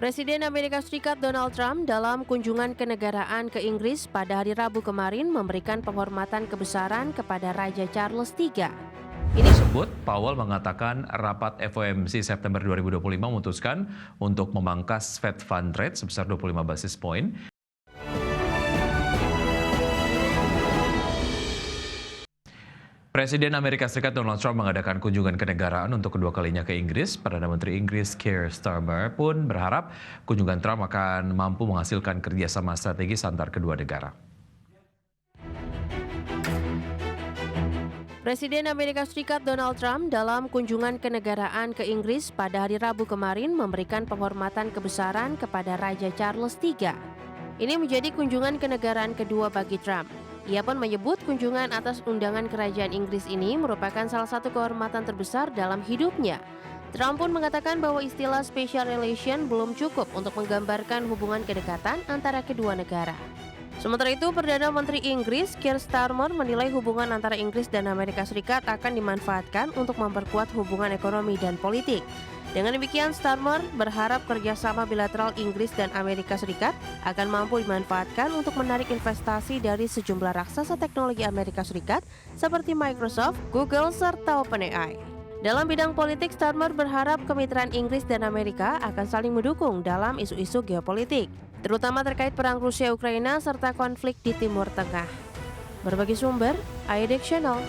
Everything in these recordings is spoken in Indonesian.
Presiden Amerika Serikat Donald Trump dalam kunjungan kenegaraan ke Inggris pada hari Rabu kemarin memberikan penghormatan kebesaran kepada Raja Charles III. Tersebut, Powell mengatakan rapat FOMC September 2025 memutuskan untuk memangkas Fed Fund Rate sebesar 25 basis point. Presiden Amerika Serikat Donald Trump mengadakan kunjungan kenegaraan untuk kedua kalinya ke Inggris. Perdana Menteri Inggris Keir Starmer pun berharap kunjungan Trump akan mampu menghasilkan kerjasama strategis antar kedua negara. Presiden Amerika Serikat Donald Trump dalam kunjungan kenegaraan ke Inggris pada hari Rabu kemarin memberikan penghormatan kebesaran kepada Raja Charles III. Ini menjadi kunjungan kenegaraan kedua bagi Trump. Ia pun menyebut kunjungan atas undangan kerajaan Inggris ini merupakan salah satu kehormatan terbesar dalam hidupnya. Trump pun mengatakan bahwa istilah special relation belum cukup untuk menggambarkan hubungan kedekatan antara kedua negara. Sementara itu, Perdana Menteri Inggris Keir Starmer menilai hubungan antara Inggris dan Amerika Serikat akan dimanfaatkan untuk memperkuat hubungan ekonomi dan politik. Dengan demikian, Starmer berharap kerjasama bilateral Inggris dan Amerika Serikat akan mampu dimanfaatkan untuk menarik investasi dari sejumlah raksasa teknologi Amerika Serikat seperti Microsoft, Google, serta OpenAI. Dalam bidang politik, Starmer berharap kemitraan Inggris dan Amerika akan saling mendukung dalam isu-isu geopolitik, terutama terkait perang Rusia-Ukraina serta konflik di Timur Tengah. Berbagi sumber, IDX Channel.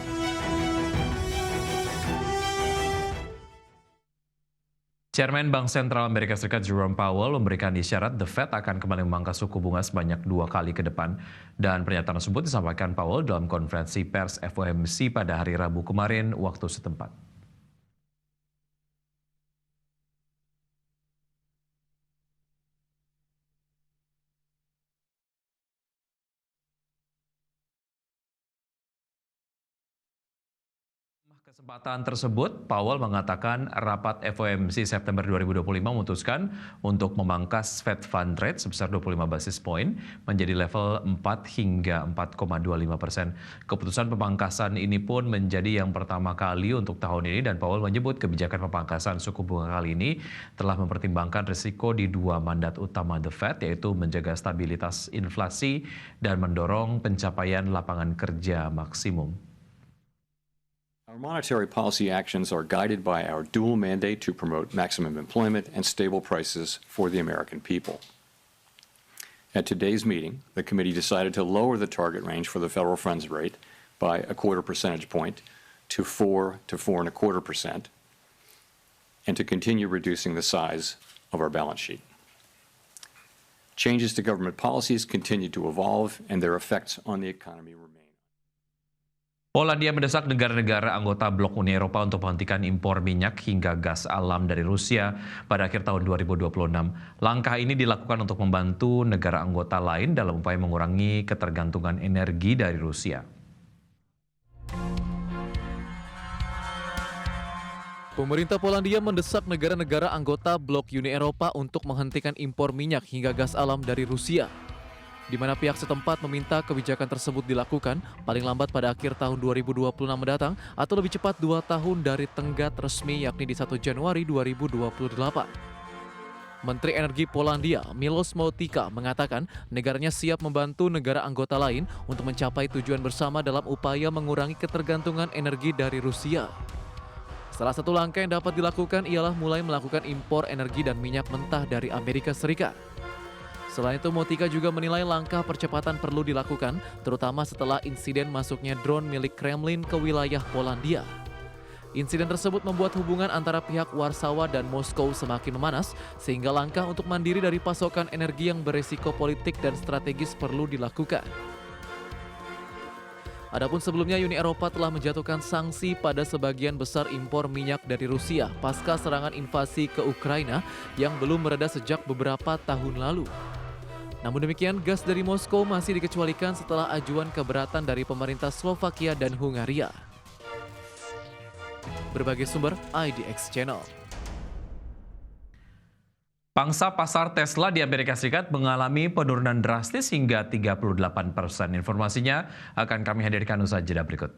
Chairman Bank Sentral Amerika Serikat Jerome Powell memberikan isyarat The Fed akan kembali memangkas suku bunga sebanyak 2 kali ke depan. Dan pernyataan tersebut disampaikan Powell dalam konferensi pers FOMC pada hari Rabu kemarin waktu setempat. Kesempatan tersebut, Powell mengatakan rapat FOMC September 2025 memutuskan untuk memangkas Fed Fund Rate sebesar 25 basis point menjadi level 4 hingga 4,25%. Keputusan pemangkasan ini pun menjadi yang pertama kali untuk tahun ini dan Powell menyebut kebijakan pemangkasan suku bunga kali ini telah mempertimbangkan risiko di dua mandat utama The Fed, yaitu menjaga stabilitas inflasi dan mendorong pencapaian lapangan kerja maksimum. Our monetary policy actions are guided by our dual mandate to promote maximum employment and stable prices for the American people. At today's meeting, the committee decided to lower the target range for the federal funds rate by a quarter percentage point to 4 to 4.25%, and to continue reducing the size of our balance sheet. Changes to government policies continue to evolve, and their effects on the economy remain. Polandia mendesak negara-negara anggota blok Uni Eropa untuk menghentikan impor minyak hingga gas alam dari Rusia pada akhir tahun 2026. Langkah ini dilakukan untuk membantu negara anggota lain dalam upaya mengurangi ketergantungan energi dari Rusia. Pemerintah Polandia mendesak negara-negara anggota blok Uni Eropa untuk menghentikan impor minyak hingga gas alam dari Rusia, di mana pihak setempat meminta kebijakan tersebut dilakukan paling lambat pada akhir tahun 2026 mendatang atau lebih cepat 2 tahun dari tenggat resmi yakni di 1 Januari 2028. Menteri Energi Polandia Miloš Motika mengatakan negaranya siap membantu negara anggota lain untuk mencapai tujuan bersama dalam upaya mengurangi ketergantungan energi dari Rusia. Salah satu langkah yang dapat dilakukan ialah mulai melakukan impor energi dan minyak mentah dari Amerika Serikat. Selain itu, Motika juga menilai langkah percepatan perlu dilakukan, terutama setelah insiden masuknya drone milik Kremlin ke wilayah Polandia. Insiden tersebut membuat hubungan antara pihak Warsawa dan Moskow semakin memanas, sehingga langkah untuk mandiri dari pasokan energi yang beresiko politik dan strategis perlu dilakukan. Adapun sebelumnya, Uni Eropa telah menjatuhkan sanksi pada sebagian besar impor minyak dari Rusia pasca serangan invasi ke Ukraina yang belum mereda sejak beberapa tahun lalu. Namun demikian, gas dari Moskow masih dikecualikan setelah ajuan keberatan dari pemerintah Slovakia dan Hungaria. Berbagai sumber, IDX Channel. Pangsa pasar Tesla di Amerika Serikat mengalami penurunan drastis hingga 38%. Informasinya akan kami hadirkan usai jeda berikut.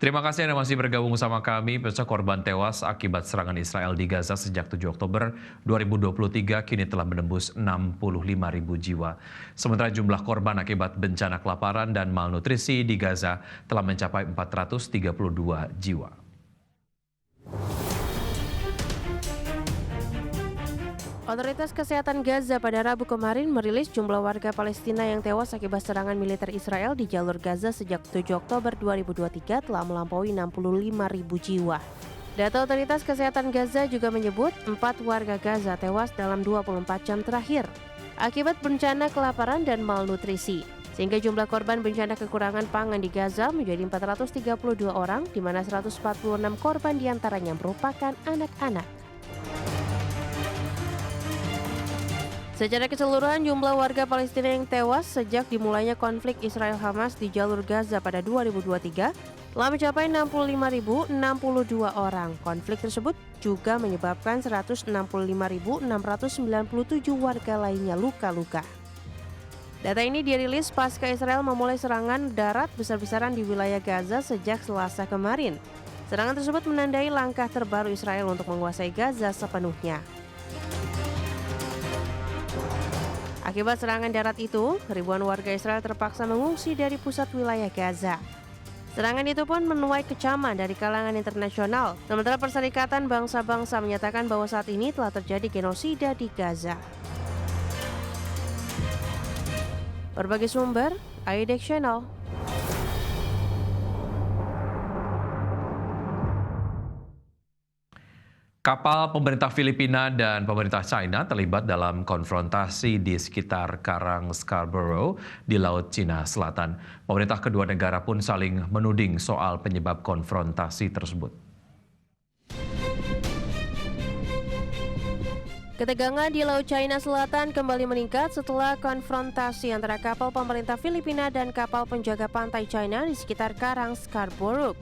Terima kasih Anda masih bergabung bersama kami. Pemirsa, korban tewas akibat serangan Israel di Gaza sejak 7 Oktober 2023 kini telah menembus 65.000 jiwa. Sementara jumlah korban akibat bencana kelaparan dan malnutrisi di Gaza telah mencapai 432 jiwa. Otoritas Kesehatan Gaza pada Rabu kemarin merilis jumlah warga Palestina yang tewas akibat serangan militer Israel di jalur Gaza sejak 7 Oktober 2023 telah melampaui 65.000 jiwa. Data Otoritas Kesehatan Gaza juga menyebut 4 warga Gaza tewas dalam 24 jam terakhir akibat bencana kelaparan dan malnutrisi. Sehingga jumlah korban bencana kekurangan pangan di Gaza menjadi 432 orang, di mana 146 korban diantaranya merupakan anak-anak. Secara keseluruhan, jumlah warga Palestina yang tewas sejak dimulainya konflik Israel-Hamas di jalur Gaza pada 2023 telah mencapai 65.062 orang. Konflik tersebut juga menyebabkan 165.697 warga lainnya luka-luka. Data ini dirilis pasca Israel memulai serangan darat besar-besaran di wilayah Gaza sejak Selasa kemarin. Serangan tersebut menandai langkah terbaru Israel untuk menguasai Gaza sepenuhnya. Akibat serangan darat itu, ribuan warga Israel terpaksa mengungsi dari pusat wilayah Gaza. Serangan itu pun menuai kecaman dari kalangan internasional, sementara Perserikatan Bangsa-Bangsa menyatakan bahwa saat ini telah terjadi genosida di Gaza. Berbagai sumber, IDX Channel. Kapal pemerintah Filipina dan pemerintah China terlibat dalam konfrontasi di sekitar Karang Scarborough di Laut Cina Selatan. Pemerintah kedua negara pun saling menuding soal penyebab konfrontasi tersebut. Ketegangan di Laut China Selatan kembali meningkat setelah konfrontasi antara kapal pemerintah Filipina dan kapal penjaga pantai China di sekitar Karang Scarborough.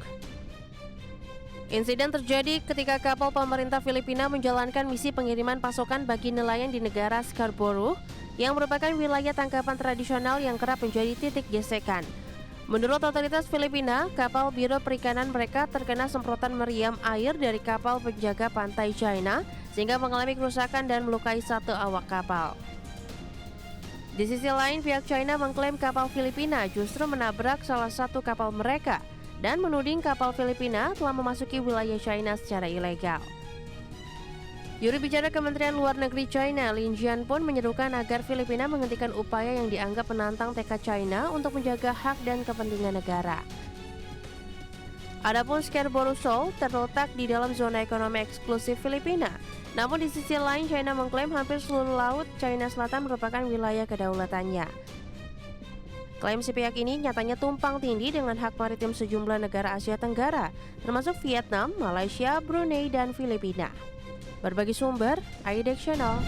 Insiden terjadi ketika kapal pemerintah Filipina menjalankan misi pengiriman pasokan bagi nelayan di negara Scarborough yang merupakan wilayah tangkapan tradisional yang kerap menjadi titik gesekan. Menurut otoritas Filipina, kapal Biro Perikanan mereka terkena semprotan meriam air dari kapal penjaga pantai China sehingga mengalami kerusakan dan melukai satu awak kapal. Di sisi lain, pihak China mengklaim kapal Filipina justru menabrak salah satu kapal mereka dan menuding kapal Filipina telah memasuki wilayah China secara ilegal. Juru bicara Kementerian Luar Negeri China, Lin Jian pun menyerukan agar Filipina menghentikan upaya yang dianggap menantang tekad China untuk menjaga hak dan kepentingan negara. Adapun Scarborough Shoal terletak di dalam zona ekonomi eksklusif Filipina. Namun di sisi lain, China mengklaim hampir seluruh laut China Selatan merupakan wilayah kedaulatannya. Klaim si pihak ini nyatanya tumpang tindih dengan hak maritim sejumlah negara Asia Tenggara, termasuk Vietnam, Malaysia, Brunei, dan Filipina. Berbagi sumber, IDX Channel.